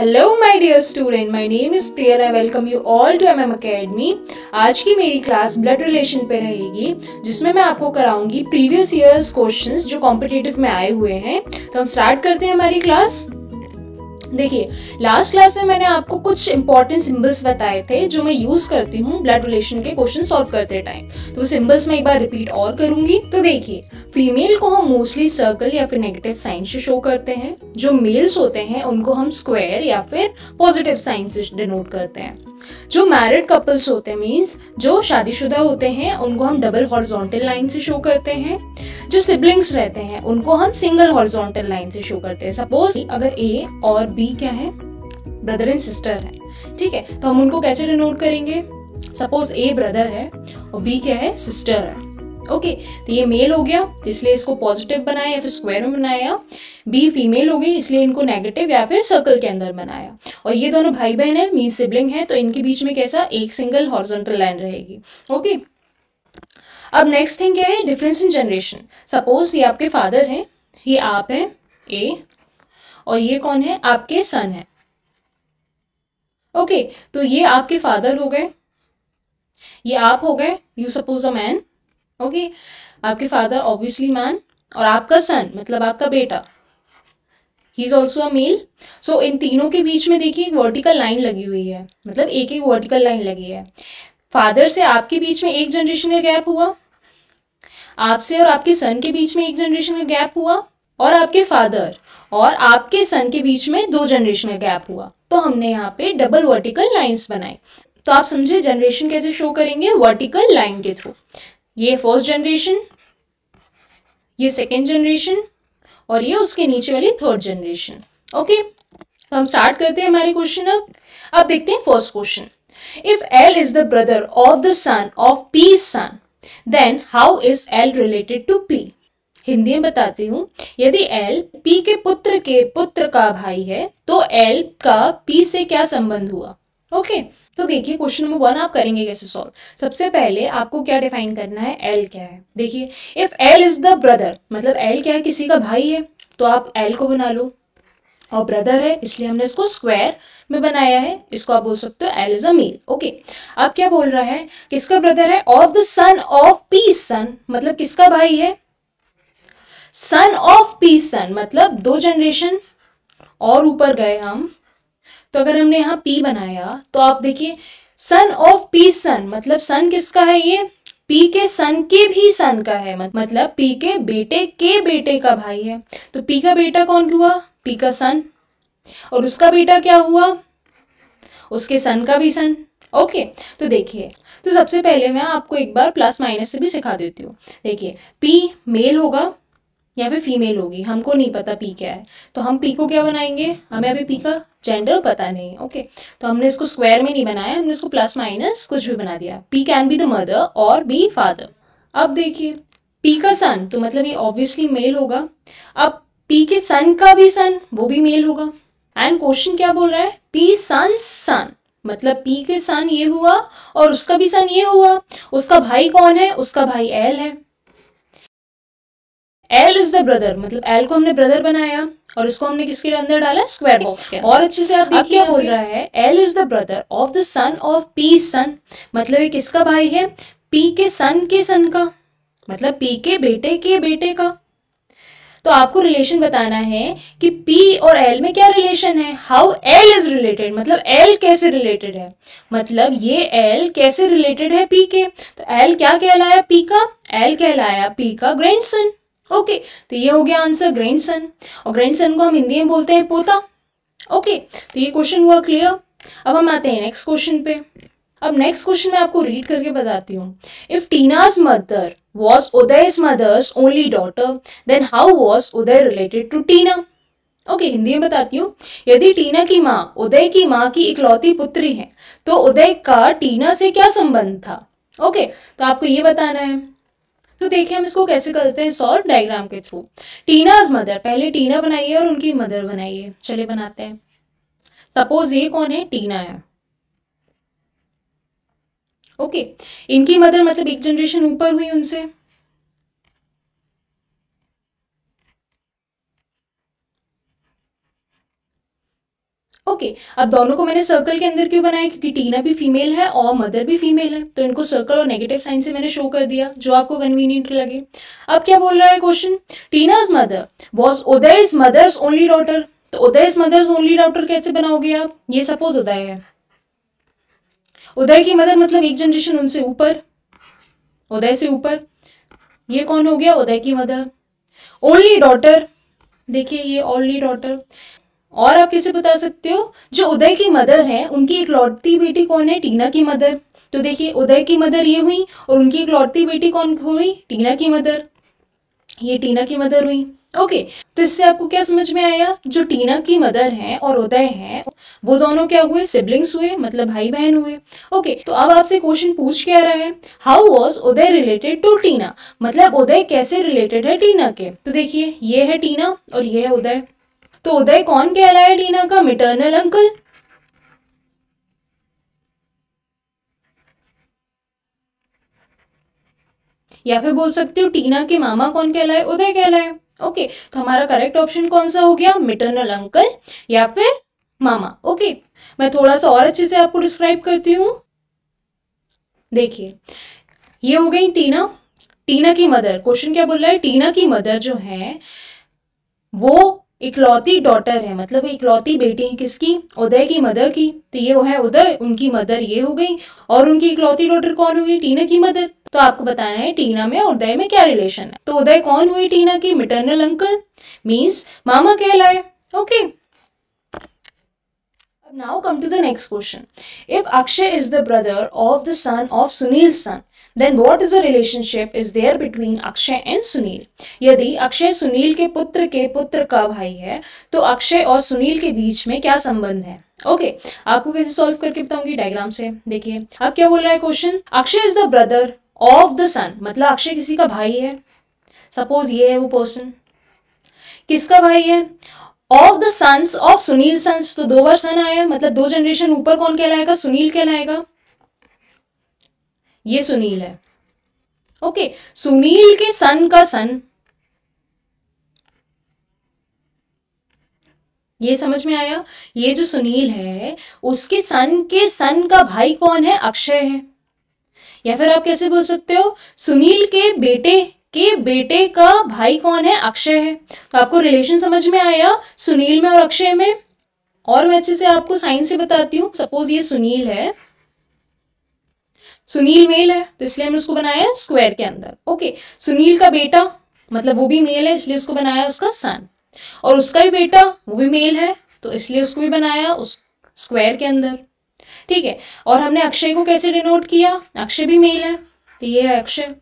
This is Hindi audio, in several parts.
Hello my dear student, my name is Priya. I welcome you all to MM academy. आज की मेरी क्लास ब्लड रिलेशन पे रहेगी, जिसमें मैं आपको कराऊंगी प्रीवियस ईयर्स क्वेश्चंस जो कॉम्पिटिटिव में आए हुए हैं। तो हम स्टार्ट करते हैं हमारी क्लास। देखिए, लास्ट क्लास में मैंने आपको कुछ इंपॉर्टेंट सिंबल्स बताए थे जो मैं यूज करती हूँ ब्लड रिलेशन के क्वेश्चन सॉल्व करते टाइम। तो सिंबल्स मैं एक बार रिपीट और करूंगी। तो देखिए, फीमेल को हम मोस्टली सर्कल या फिर नेगेटिव साइन से शो करते हैं। जो मेल्स होते हैं उनको हम स्क्वायर या फिर पॉजिटिव साइन से डिनोट करते हैं। जो मैरिड कपल्स होते हैं, मीन्स जो शादीशुदा होते हैं, उनको हम डबल हॉरिजॉन्टल लाइन से शो करते हैं। जो सिबलिंग्स रहते हैं उनको हम सिंगल हॉरिजॉन्टल लाइन से शो करते हैं। सपोज अगर ए और बी क्या है, ब्रदर एंड सिस्टर है, ठीक है, तो हम उनको कैसे डिनोट करेंगे? सपोज ए ब्रदर है और बी क्या है, सिस्टर है। ओके, तो ये मेल हो गया, इसलिए इसको पॉजिटिव बनाया या फिर स्क्वायर में बनाया। बी फीमेल हो गई, इसलिए इनको नेगेटिव या फिर सर्कल के अंदर बनाया। और ये दोनों भाई बहन है, मीन सिबलिंग है, तो इनके बीच में कैसा एक सिंगल हॉरिजॉन्टल लाइन रहेगी। ओके, अब नेक्स्ट थिंग क्या है, डिफरेंस इन जनरेशन। सपोज ये आपके फादर हैं, ये आप हैं ए, और ये कौन है, आपके सन है। ओके, तो ये आपके फादर हो गए, ये आप हो गए, you suppose a man. Okay, आपके फादर ऑब्वियसली मैन, और आपका सन मतलब आपका बेटा, he is also a male. So इन तीनों के बीच में देखिए एक वर्टिकल लाइन लगी हुई है, मतलब एक एक वर्टिकल लाइन लगी है। फादर से आपके बीच में एक जनरेशन का गैप हुआ, आपसे और आपके सन के बीच में एक जनरेशन का गैप हुआ, और आपके फादर और आपके सन के बीच में 2 जनरेशन का गैप हुआ। तो हमने यहाँ पे डबल वर्टिकल लाइंस बनाए। तो आप समझे जनरेशन कैसे शो करेंगे, वर्टिकल लाइन के थ्रू। ये फर्स्ट जनरेशन, ये सेकेंड जनरेशन, और ये उसके नीचे वाली थर्ड जनरेशन। ओके, तो हम स्टार्ट करते हैं हमारे क्वेश्चन। अब देखते हैं first question. If L is the brother of the son of P son, then how is L related to P? Hindi में बताती हूँ। यदि एल पी के पुत्र का भाई है, तो एल का पी से क्या संबंध हुआ? ओके, तो देखिए क्वेश्चन नंबर 1 आप करेंगे कैसे सॉल्व। सबसे पहले आपको क्या डिफाइन करना है, एल क्या है। देखिए, if L is the brother मतलब एल क्या है, किसी का भाई है, तो आप एल को बना लो, और ब्रदर है इसलिए हमने इसको स्क्वायर में बनाया है, इसको आप बोल सकते हो L is a male. Okay, अब क्या बोल रहा है, किसका ब्रदर है, of the son of P son मतलब किसका भाई है, सन ऑफ पी सन मतलब 2 जनरेशन और ऊपर गए हम। तो अगर हमने यहाँ पी बनाया तो आप देखिए सन ऑफ पी सन मतलब सन किसका है, ये पी के सन के भी सन का है, मतलब पी के बेटे का भाई है। तो पी का बेटा कौन हुआ, पी का सन, और उसका बेटा क्या हुआ, उसके सन का भी सन। ओके, तो देखिए, तो सबसे पहले मैं आपको एक बार प्लस माइनस से भी सिखा देती हूँ। देखिए, पी मेल होगा या फिर फीमेल होगी, हमको नहीं पता पी क्या है, तो हम पी को क्या बनाएंगे, हमें अभी पी का जेंडर पता नहीं। ओके, तो हमने इसको स्क्वायर में नहीं बनाया, हमने इसको प्लस माइनस कुछ भी बना दिया। P can be the mother और बी फादर। अब देखिए, पी का सन तो मतलब ये ऑब्वियसली मेल होगा। अब पी के सन का भी सन, वो भी मेल होगा। एंड क्वेश्चन क्या बोल रहा है, पी सन सन मतलब पी के सन ये हुआ और उसका भी सन ये हुआ। उसका भाई कौन है, उसका भाई एल है। एल इज द ब्रदर मतलब एल को हमने ब्रदर बनाया और इसको हमने किसके अंदर डाला, स्क्वायर बॉक्स के। और अच्छे से आप देखिए क्या बोल रहा है, L is the brother of the son of P son मतलब ये किसका भाई है, पी के सन का मतलब पी के बेटे का। तो आपको रिलेशन बताना है कि P और L में क्या रिलेशन है, हाउ L इज रिलेटेड मतलब L कैसे रिलेटेड है, मतलब ये L कैसे रिलेटेड है P के। तो L क्या कहलाया, P का, L कहलाया P का ग्रैंडसन। ओके, तो ये हो गया आंसर, ग्रैंडसन। और ग्रैंडसन को हम हिंदी में बोलते हैं पोता। ओके, तो ये क्वेश्चन हुआ क्लियर। अब हम आते हैं नेक्स्ट क्वेश्चन पे। अब नेक्स्ट क्वेश्चन मैं आपको रीड करके बताती हूँ। If Tina's mother was Uday's mother's only daughter, then how was Uday related to Tina? Okay, Hindi में बताती हूँ। यदि टीना की माँ उदय की माँ की इकलौती पुत्री है, तो उदय का टीना से क्या संबंध था? ओके, तो आपको ये बताना है। तो देखिए हम इसको कैसे करते हैं सॉल्व, डायग्राम के थ्रू। टीनाज मदर, पहले टीना बनाइए और उनकी मदर बनाइए। चलिए बनाते हैं। सपोज ये कौन है, टीना है। ओके, इनकी मदर मतलब एक जनरेशन ऊपर हुई उनसे। ओके, अब दोनों को मैंने सर्कल के अंदर क्यों बनाया, क्योंकि टीना भी फीमेल है और मदर भी फीमेल है, तो इनको सर्कल और नेगेटिव साइन से मैंने शो कर दिया, जो आपको कन्वीनियंट लगे। अब क्या बोल रहा है question, Tina's mother was Uday's mother's only daughter. तो उदय's मदर्स ओनली डॉटर कैसे बनाओगे आप, ये सपोज उदय है, उदय की मदर मतलब एक जनरेशन उनसे ऊपर, उदय से ऊपर, ये कौन हो गया, उदय की मदर। ओनली डॉटर, देखिए ये ओनली डॉटर। और आप कैसे बता सकते हो, जो उदय की मदर है उनकी इकलौती बेटी कौन है, टीना की मदर। तो देखिए उदय की मदर ये हुई और उनकी इकलौती बेटी कौन हुई, टीना की मदर, ये टीना की मदर हुई। ओके, तो इससे आपको क्या समझ में आया, जो टीना की मदर है और उदय है वो दोनों क्या हुए, सिबलिंग्स हुए, मतलब भाई बहन हुए। ओके, तो अब आपसे क्वेश्चन पूछ क्या रहा है, how was Uday related to Tina, मतलब उदय कैसे रिलेटेड है टीना के। तो देखिए ये है टीना और ये है उदय, तो उदय कौन कहलाया टीना का, मिटरनल अंकल। या फिर बोल सकते हो टीना के मामा कौन कहलाए, उदय कहलाए। ओके, तो हमारा करेक्ट ऑप्शन कौन सा हो गया, मिटरनल अंकल या फिर मामा। ओके, मैं थोड़ा सा और अच्छे से आपको डिस्क्राइब करती हूँ। देखिए ये हो गई टीना, टीना की मदर, क्वेश्चन क्या बोल रहा है, टीना की मदर जो है वो इकलौती डॉटर है, मतलब इकलौती बेटी है किसकी, उदय की मदर की। तो ये है उदय, उनकी मदर ये हो गई, और उनकी इकलौती डॉटर कौन हुई, टीना की मदर। तो आपको बताना है टीना में और उदय में क्या रिलेशन है। तो उदय कौन हुई टीना की, मिटरनल अंकल, मीन्स मामा कहलाए। Okay, now come to the next question. If Akshay is the brother of the son of Sunil's son, then what is the relationship is there between Akshay and Sunil? यदि अक्षय सुनील के पुत्र का भाई है, तो अक्षय और सुनील के बीच में क्या संबंध है। ओके, आपको कैसे सॉल्व करके बताऊंगी, डायग्राम से। देखिए अब क्या बोल रहा है question, Akshay is the brother of the son, मतलब अक्षय किसी का भाई है, सपोज ये है वो पर्सन, किसका भाई है, of the sons of Sunil sons, तो दो बार सन आया, मतलब दो जनरेशन ऊपर कौन कहलाएगा, सुनील कहलाएगा, ये सुनील है। ओके, सुनील के सन का सन, ये समझ में आया, ये जो सुनील है उसके सन के सन का भाई कौन है, अक्षय है। या फिर आप कैसे बोल सकते हो, सुनील के बेटे का भाई कौन है, अक्षय है। तो आपको रिलेशन समझ में आया सुनील में और अक्षय में। और मैं अच्छे से आपको साइन से बताती हूँ, सपोज ये सुनील है, सुनील मेल है तो इसलिए हमने उसको बनाया स्क्वायर के अंदर। ओके, सुनील का बेटा मतलब वो भी मेल है इसलिए उसको बनाया उसका सन, और उसका भी बेटा वो भी मेल है तो इसलिए उसको भी बनाया उस स्क्वायर के अंदर। ठीक है, और हमने अक्षय को कैसे डिनोट किया, अक्षय भी मेल है तो ये है अक्षय।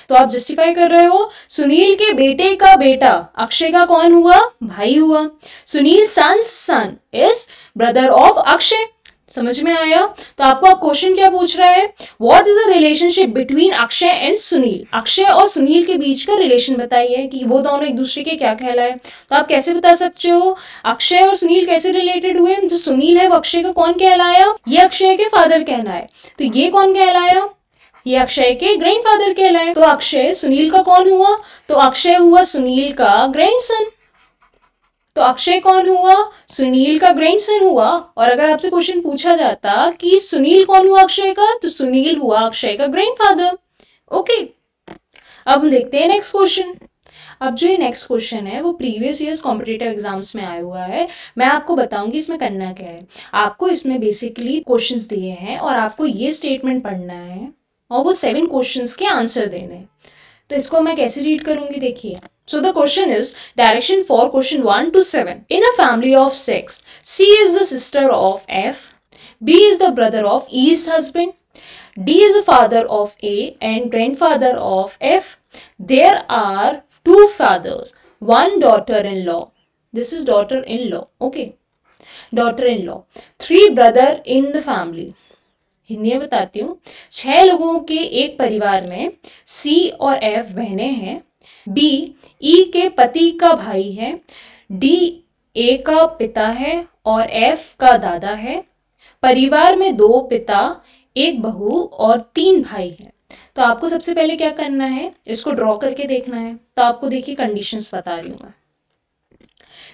तो आप जस्टिफाई कर रहे हो, सुनील के बेटे का बेटा अक्षय का कौन हुआ, भाई हुआ। Sunil sons son is brother of Akshay. समझ में आया। तो आपको अब क्वेश्चन क्या पूछ रहा है, what is the relationship between Akshay and Sunil, Akshay और सुनील के बीच का रिलेशन बताइए कि वो दोनों एक दूसरे के क्या कहलाए। तो आप कैसे बता सकते हो, अक्षय और सुनील कैसे रिलेटेड हुए, जो सुनील है वो अक्षय का कौन कहलाया, ये अक्षय के फादर कहलाए, तो ये कौन कहलाया, ये अक्षय के ग्रैंडफादर कहलाए। तो अक्षय सुनील का कौन हुआ, तो अक्षय हुआ सुनील का ग्रैंडसन। तो अक्षय कौन हुआ, सुनील का ग्रैंडसन हुआ। और अगर आपसे क्वेश्चन पूछा जाता कि सुनील कौन हुआ अक्षय का, तो सुनील हुआ अक्षय का ग्रैंडफादर। ओके, अब हम देखते हैं नेक्स्ट क्वेश्चन। अब जो ये नेक्स्ट क्वेश्चन है वो प्रीवियस ईयर्स कॉम्पिटिटिव एग्जाम्स में आया हुआ है। मैं आपको बताऊंगी इसमें करना क्या है। आपको इसमें बेसिकली क्वेश्चंस दिए हैं और आपको ये स्टेटमेंट पढ़ना है और वो 7 क्वेश्चंस के आंसर देने। तो इसको मैं कैसे रीड करूंगी, देखिए। So the question is direction for question 1 to 7. In a family of 6, C is the sister of F, B is the brother of E's husband, D is the father of A and grandfather of F. There are 2 fathers, 1 daughter-in-law. This is daughter-in-law. Okay. Daughter-in-law. 3 brother in the family. Hindi में बताती हूँ। 6 लोगों के एक परिवार में C और F बहनें हैं, B E के पति का भाई है, D A का पिता है और F का दादा है। परिवार में 2 पिता, 1 बहू और 3 भाई हैं। तो आपको सबसे पहले क्या करना है, इसको ड्रॉ करके देखना है। तो आपको देखिए कंडीशंस बता रही हूँ मैं।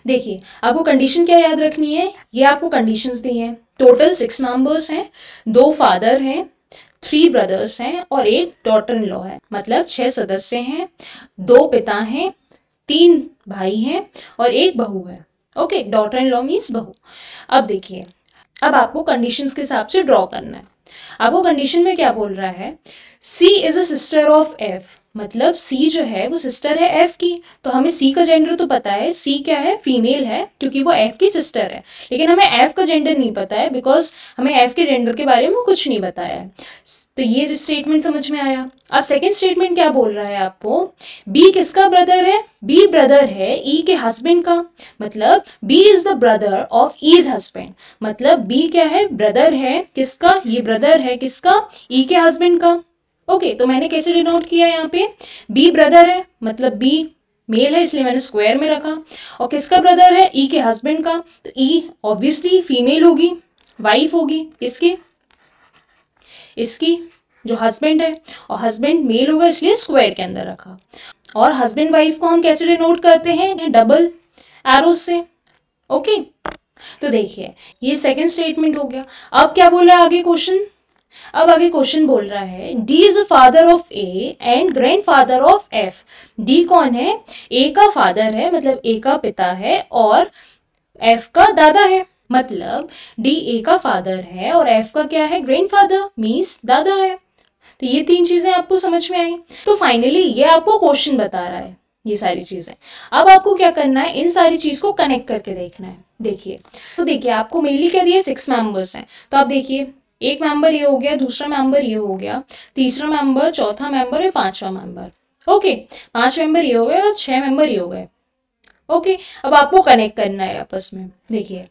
देखिए आपको कंडीशन क्या याद रखनी है, ये आपको कंडीशंस दी हैं। टोटल 6 मेंबर्स हैं, 2 फादर हैं, 3 ब्रदर्स हैं और एक डॉटर इन लॉ है, मतलब 6 सदस्य हैं, 2 पिता हैं, 3 भाई हैं और एक बहू है। Okay, daughter in law means बहू। अब देखिए, अब आपको कंडीशंस के हिसाब से ड्रॉ करना है। आपको कंडीशन में क्या बोल रहा है, C is a sister of F, मतलब सी जो है वो सिस्टर है एफ की। तो हमें सी का जेंडर तो पता है, सी क्या है, फीमेल है क्योंकि वो एफ की सिस्टर है, लेकिन हमें एफ का जेंडर नहीं पता है बिकॉज हमें एफ के जेंडर के बारे में कुछ नहीं बताया है। तो ये जो स्टेटमेंट समझ में आया। अब सेकेंड स्टेटमेंट क्या बोल रहा है आपको, बी किसका ब्रदर है, बी ब्रदर है ई के हस्बैंड का, मतलब B is the brother of E's husband, मतलब बी क्या है, ब्रदर है किसका, ये ब्रदर है किसका, ई के हस्बैंड का। ओके, तो मैंने कैसे डिनोट किया यहाँ पे, बी ब्रदर है मतलब बी मेल है इसलिए मैंने स्क्वायर में रखा, और किसका ब्रदर है, ई के हस्बैंड का, तो ई ऑब्वियसली फीमेल होगी, वाइफ होगी किसकी, इसकी जो हस्बैंड है, और हस्बैंड मेल होगा इसलिए स्क्वायर के अंदर रखा। और हस्बैंड वाइफ को हम कैसे डिनोट करते हैं, डबल एरोज से। ओके, तो देखिए ये सेकंड स्टेटमेंट हो गया। अब क्या बोल रहा है आगे क्वेश्चन, अब आगे क्वेश्चन बोल रहा है D is a father of A and grand father of F. D कौन है, ए का फादर है मतलब ए का पिता है और एफ का दादा है, मतलब डी ए का फादर है और एफ का क्या है, ग्रैंड फादर मीन्स दादा है। तो ये 3 चीजें आपको समझ में आई। तो फाइनली ये आपको क्वेश्चन बता रहा है ये सारी चीजें। अब आपको क्या करना है, इन सारी चीज को कनेक्ट करके देखना है। देखिए, तो देखिए आपको मेनली क्या दिया, 6 मेंबर्स हैं, तो आप देखिए एक मेंबर ये हो गया, दूसरा मेंबर ये हो गया, तीसरा मेंबर, चौथा मेंबर है, 5वां मेंबर। ओके, 5 मेंबर ये हो गए और 6 मेंबर ये हो गए। ओके, अब आपको कनेक्ट करना है आपस में। देखिए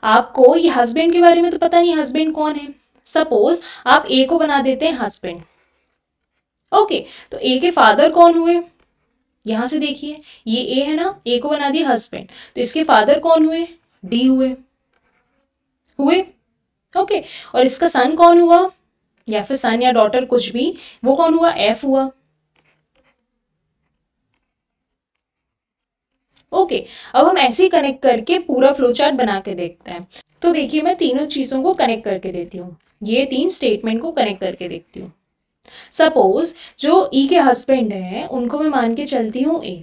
आपको ये हस्बैंड के बारे में तो पता नहीं हस्बैंड कौन है, सपोज आप ए को बना देते हैं हस्बैंड। ओके, तो ए के फादर कौन हुए, यहां से देखिए ये ए है ना, ए को बना दिया हस्बैंड, तो इसके फादर कौन हुए, डी हुए। ओके, और इसका सन कौन हुआ, या फिर सन या डॉटर कुछ भी, वो कौन हुआ, एफ हुआ। ओके, अब हम ऐसे ही कनेक्ट करके पूरा फ्लो चार्ट बना के देखते हैं। तो देखिए मैं तीनों चीजों को कनेक्ट करके देती हूँ, ये 3 स्टेटमेंट को कनेक्ट करके देखती हूँ। सपोज जो ई के हस्बैंड है उनको मैं मान के चलती हूँ ए।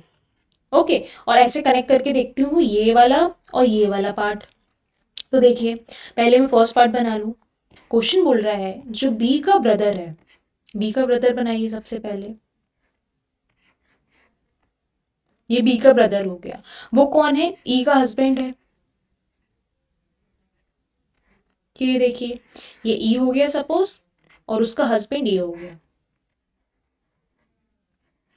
ओके, और ऐसे कनेक्ट करके देखती हूँ ये वाला और ये वाला पार्ट। तो देखिए पहले मैं फर्स्ट पार्ट बना लूँ। क्वेश्चन बोल रहा है जो बी का ब्रदर है, बी का ब्रदर बनाइए सबसे पहले, ये बी का ब्रदर हो गया, वो कौन है, ई का हस्बैंड है। ये देखिए ये ई हो गया सपोज, और उसका हस्बैंड ये हो गया।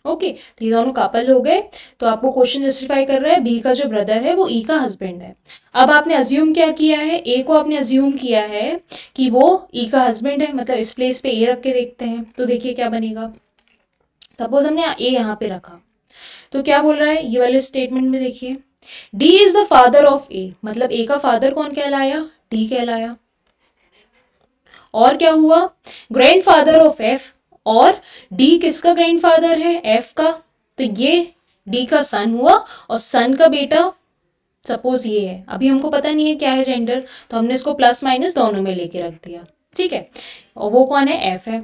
ओके, तो ये दोनों कपल हो गए। तो आपको क्वेश्चन जस्टिफाई कर रहा है बी का जो ब्रदर है वो ई का हस्बैंड है। अब आपने अज्यूम क्या किया है, ए को आपने अज्यूम किया है कि वो ई का हस्बैंड है, मतलब इस प्लेस पे ए रख के देखते हैं। तो देखिए क्या बनेगा, सपोज हमने ए यहाँ पे रखा, तो क्या बोल रहा है ये वाले स्टेटमेंट में, देखिए D is the father of A, मतलब ए का फादर कौन कहलाया, डी कहलाया। और क्या हुआ, ग्रैंड फादर ऑफ एफ, और डी किसका ग्रैंड फादर है, एफ का, तो ये डी का सन हुआ, और सन का बेटा सपोज ये है। अभी हमको पता नहीं है क्या है जेंडर, तो हमने इसको प्लस माइनस दोनों में लेके रख दिया, ठीक है। और वो कौन है, एफ है,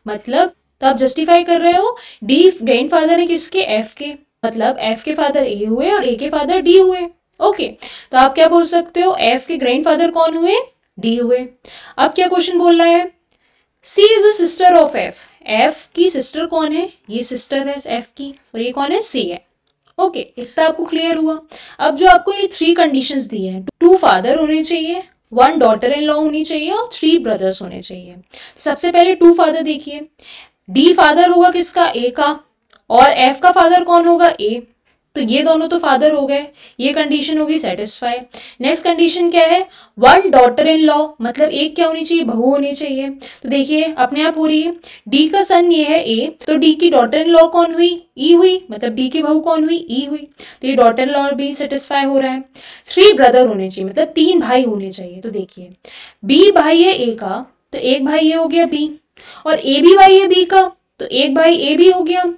मतलब तो आप जस्टिफाई कर रहे हो डी ग्रैंड फादर है किसके, एफ के, मतलब एफ के फादर ए हुए और ए के फादर डी हुए। ओके, तो आप क्या बोल सकते हो, एफ के ग्रैंड फादर कौन हुए, डी हुए। अब क्या क्वेश्चन बोल रहा है, C is a sister of F, F की सिस्टर कौन है, ये सिस्टर है एफ की, और ये कौन है, सी है। ओके, इतना आपको क्लियर हुआ। अब जो आपको ये 3 कंडीशंस दी हैं, 2 फादर होने चाहिए, 1 डॉटर इन लॉ होनी चाहिए और 3 ब्रदर्स होने चाहिए। तो सबसे पहले 2 फादर देखिए, डी फादर होगा किसका, ए का, और एफ का फादर कौन होगा, ए, तो ये दोनों तो फादर हो गए, ये कंडीशन होगी सेटिस्फाई। नेक्स्ट कंडीशन क्या है, 1 डॉटर इन लॉ, मतलब एक क्या होनी चाहिए, बहू होनी चाहिए। तो देखिए अपने आप हो रही है, डी का सन ये है ए, तो डी की डॉटर इन लॉ कौन हुई, ई हुई, मतलब डी की बहू कौन हुई, ई हुई, तो ये डॉटर इन लॉ भी सेटिस्फाई हो रहा है। 3 ब्रदर होने चाहिए, मतलब 3 भाई होने चाहिए। तो देखिए बी भाई है ए का, तो एक भाई ये हो गया बी, और ए भी भाई है बी का, तो एक भाई ए भी हो गया।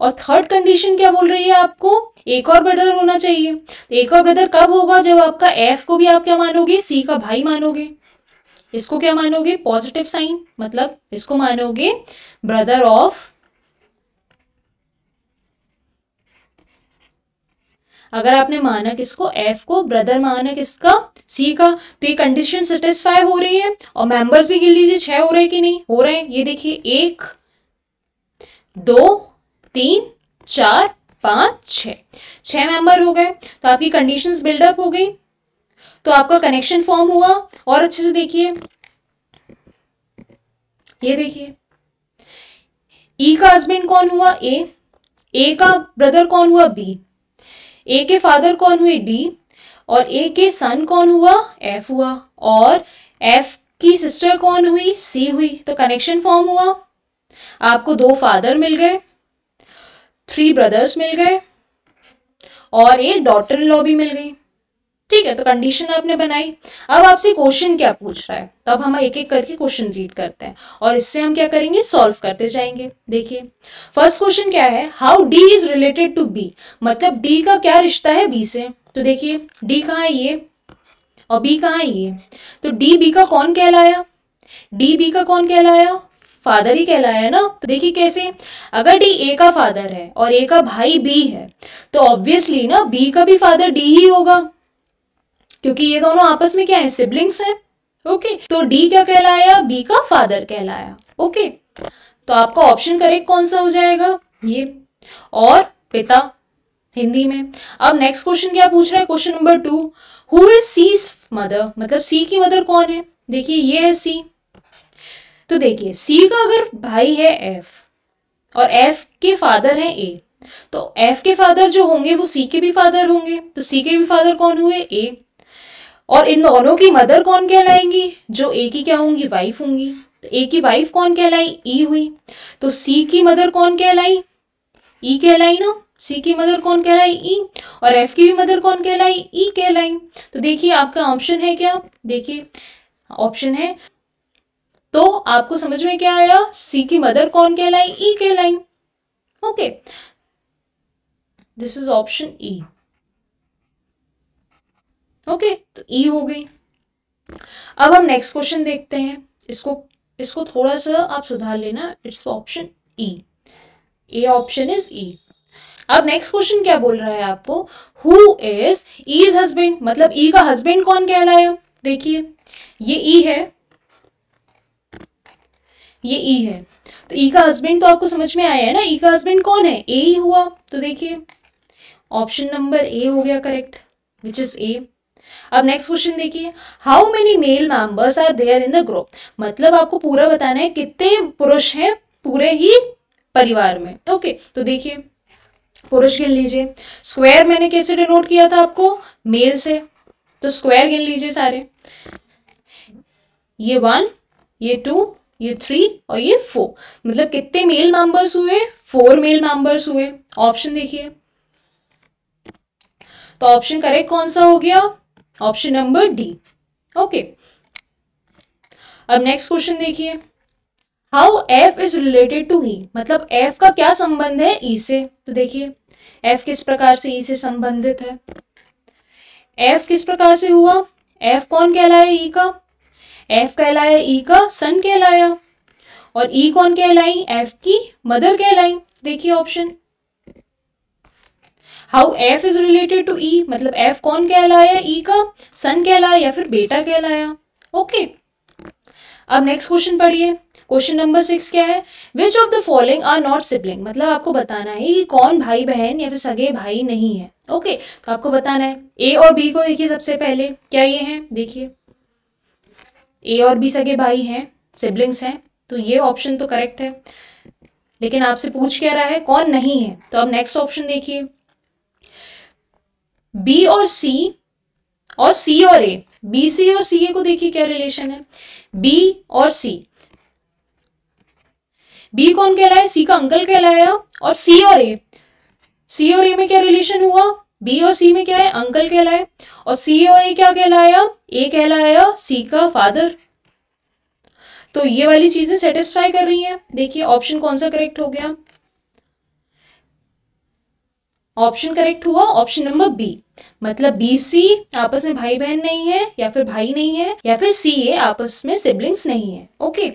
और थर्ड कंडीशन क्या बोल रही है आपको, एक और ब्रदर होना चाहिए। तो एक और ब्रदर कब होगा, जब आपका एफ को भी आप क्या मानोगे, सी का भाई मानोगे। इसको क्या मानोगे, पॉजिटिव साइन, मतलब इसको मानोगे ब्रदर ऑफ, अगर आपने माना किसको, एफ को, ब्रदर माना किसका, सी का, तो ये कंडीशन सेटिस्फाई हो रही है। और मेंबर्स भी गिन लीजिए 6 हो रहे हैं कि नहीं हो रहे हैं, ये देखिए 1 2 3 4 5 6 मेंबर हो गए। तो आपकी कंडीशंस बिल्डअप हो गई, तो आपका कनेक्शन फॉर्म हुआ। और अच्छे से देखिए, ये देखिए ई का हस्बैंड कौन हुआ, ए का ब्रदर कौन हुआ, बी, ए के फादर कौन हुए, डी, और ए के सन कौन हुआ, एफ हुआ, और एफ की सिस्टर कौन हुई, सी हुई। तो कनेक्शन फॉर्म हुआ, आपको 2 फादर मिल गए, 3 ब्रदर्स मिल गए, और एक डॉटर इन लॉ भी मिल गई। ठीक है, तो कंडीशन आपने बनाई। अब आपसे क्वेश्चन क्या पूछ रहा है, तब हम एक एक करके क्वेश्चन रीड करते हैं और इससे हम क्या करेंगे, सॉल्व करते जाएंगे। देखिए फर्स्ट क्वेश्चन क्या है, how D is related to B, मतलब डी का क्या रिश्ता है बी से। तो देखिए डी कहाँ है, ये, और बी कहाँ है, ये। तो डी बी का कौन कहलाया, डी बी का कौन कहलाया, फादर ही कहलाया ना। तो देखिए कैसे, अगर डी ए का फादर है और ए का भाई बी है, तो ऑब्वियसली ना बी का भी फादर डी ही होगा, क्योंकि ये दोनों आपस में क्या है, सिबलिंग्स हैं। ओके, तो डी क्या कहलाया, बी का फादर कहलाया। ओके, तो आपका ऑप्शन करेक्ट कौन सा हो जाएगा, ये, और पिता हिंदी में। अब नेक्स्ट क्वेश्चन क्या पूछ रहा है, question number 2, who is C's mother, मतलब सी की मदर कौन है। देखिए ये है सी। तो देखिए सी का अगर भाई है एफ और एफ के फादर है ए, तो एफ के फादर जो होंगे वो सी के भी फादर होंगे। तो सी के भी फादर कौन हुए, ए, और इन दोनों की मदर कौन कहलाएंगी, जो ए की क्या होंगी, वाइफ होंगी। तो ए की वाइफ कौन कहलाई, ई हुई। तो सी की मदर कौन कहलाई, ई कहलाई ना। सी की मदर कौन कहलाई, ई, और एफ की भी मदर कौन कहलाई, ई कहलाई। तो देखिए आपका ऑप्शन है क्या, देखिए ऑप्शन है, तो आपको समझ में क्या आया, सी की मदर कौन कहलाई, ई कहलाई। Okay, this is option E. Okay, तो ई हो गई। अब हम नेक्स्ट क्वेश्चन देखते हैं, इसको थोड़ा सा आप सुधार लेना, it's option E, A option is E. अब नेक्स्ट क्वेश्चन क्या बोल रहा है आपको, हु इज ईज हस्बैंड, मतलब ई का हस्बैंड कौन कहलाया। देखिए ये ई है, ये ई है, तो ई का हस्बैंड तो आपको समझ में आया है ना, ई का हस्बैंड कौन है, ए ही हुआ। तो देखिए ऑप्शन नंबर ए हो गया करेक्ट, विच इज ए। अब नेक्स्ट क्वेश्चन देखिए, how many male members are there in the group, मतलब आपको पूरा बताना है कितने पुरुष हैं पूरे ही परिवार में। ओके, तो देखिए पुरुष गिन लीजिए, स्क्वायर मैंने कैसे डिनोट किया था आपको, मेल से, तो स्क्वायर गिन लीजिए सारे, ये 1, ये 2, ये 3 और ये 4, मतलब कितने मेल मेंबर्स हुए, 4 मेल मेंबर्स हुए। ऑप्शन देखिए, तो ऑप्शन करेक्ट कौन सा हो गया, ऑप्शन नंबर डी। ओके, अब नेक्स्ट क्वेश्चन देखिए, how F is related to E, मतलब एफ का क्या संबंध है ई से। तो देखिए एफ किस प्रकार से ई से संबंधित है, एफ किस प्रकार से हुआ, एफ कौन कहलाया ई का, एफ कहलाया ई का सन कहलाया, और ई कौन कहलाई, एफ की मदर कहलाई। देखिए option, how F is related to E, मतलब एफ कौन कहलाया, ई का सन कहलाया या फिर बेटा कहलाया। ओके, अब नेक्स्ट क्वेश्चन पढ़िए, क्वेश्चन नंबर 6 क्या है, which of the following are not sibling, मतलब आपको बताना है कि कौन भाई बहन या फिर सगे भाई नहीं है। ओके, तो आपको बताना है, ए और बी को देखिए सबसे पहले, क्या ये हैं, देखिए ए और बी सगे भाई हैं, सिबलिंग्स हैं, तो ये ऑप्शन तो करेक्ट है। लेकिन आपसे पूछ क्या रहा है, कौन नहीं है, तो अब नेक्स्ट ऑप्शन देखिए, बी और सी और ए, बी सी और सी ए को देखिए क्या रिलेशन है, बी और सी, बी कौन कहलाया, सी का अंकल कहलाया, और सी और ए में क्या रिलेशन हुआ, बी और सी में क्या है, अंकल कहलाए, और सी और ए क्या कहलाया, ए कहलाया सी का फादर। तो ये वाली चीजें सेटिस्फाई कर रही हैं। देखिए ऑप्शन कौन सा करेक्ट हो गया, ऑप्शन करेक्ट हुआ ऑप्शन नंबर बी, मतलब बी सी आपस में भाई बहन नहीं है या फिर भाई नहीं है, या फिर सी ए आपस में सिबलिंग्स नहीं है। ओके,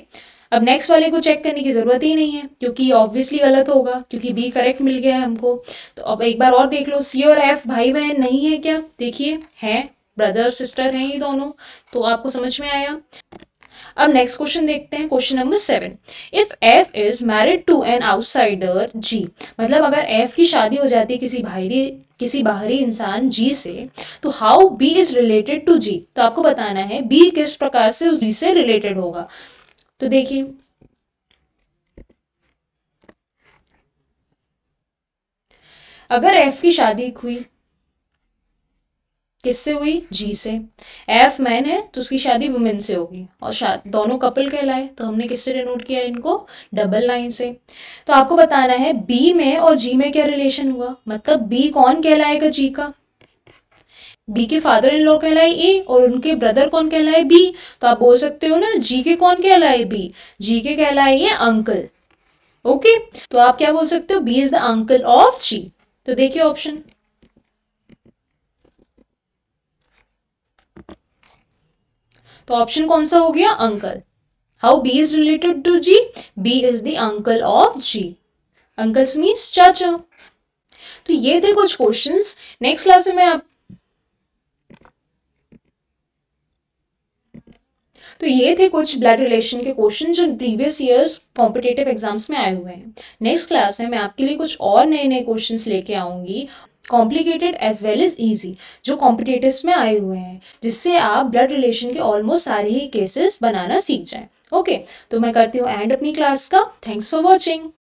अब नेक्स्ट वाले को चेक करने की जरूरत ही नहीं है क्योंकि ऑब्वियसली गलत होगा, क्योंकि बी करेक्ट मिल गया है हमको। तो अब एक बार और देख लो, सी और एफ भाई बहन नहीं है क्या? देखिए हैं, ब्रदर सिस्टर हैं ये दोनों। तो आपको समझ में आया। अब नेक्स्ट क्वेश्चन देखते हैं, question number 7। If F is married to an outsider G, मतलब अगर एफ की शादी हो जाती है किसी बाहरी इंसान जी से, तो how B is related to G, तो आपको बताना है बी किस प्रकार से उस जी से रिलेटेड होगा। तो देखिए, अगर एफ की शादी हुई किससे हुई? जी से। एफ मैन है तो उसकी शादी वुमेन से होगी, और दोनों कपल कहलाए तो हमने किससे डिनोट किया इनको? डबल लाइन से। तो आपको बताना है बी में और जी में क्या रिलेशन हुआ, मतलब बी कौन कहलाएगा जी का? बी के फादर इन लॉ कहलाए ए और उनके ब्रदर कौन कहलाए बी। तो आप बोल सकते हो ना जी के कौन कहलाए? बी। जी के कहलाए ये अंकल। ओके, तो आप क्या बोल सकते हो? B is the uncle of G. तो देखिए ऑप्शन, तो ऑप्शन कौन सा हो गया? Uncle. How B is related to G? B is the uncle of G. Uncles means चाचा। तो ये थे कुछ क्वेश्चंस। नेक्स्ट क्लास में आप तो ये थे कुछ ब्लड रिलेशन के क्वेश्चन जो प्रीवियस ईयर्स कॉम्पिटेटिव एग्जाम्स में आए हुए हैं। नेक्स्ट क्लास में मैं आपके लिए कुछ और नए नए क्वेश्चंस लेके आऊंगी, complicated as well as easy, जो कॉम्पिटेटिव्स में आए हुए हैं, जिससे आप ब्लड रिलेशन के ऑलमोस्ट सारे ही केसेस बनाना सीख जाएं। ओके, तो मैं करती हूँ एंड अपनी क्लास का। Thanks for watching.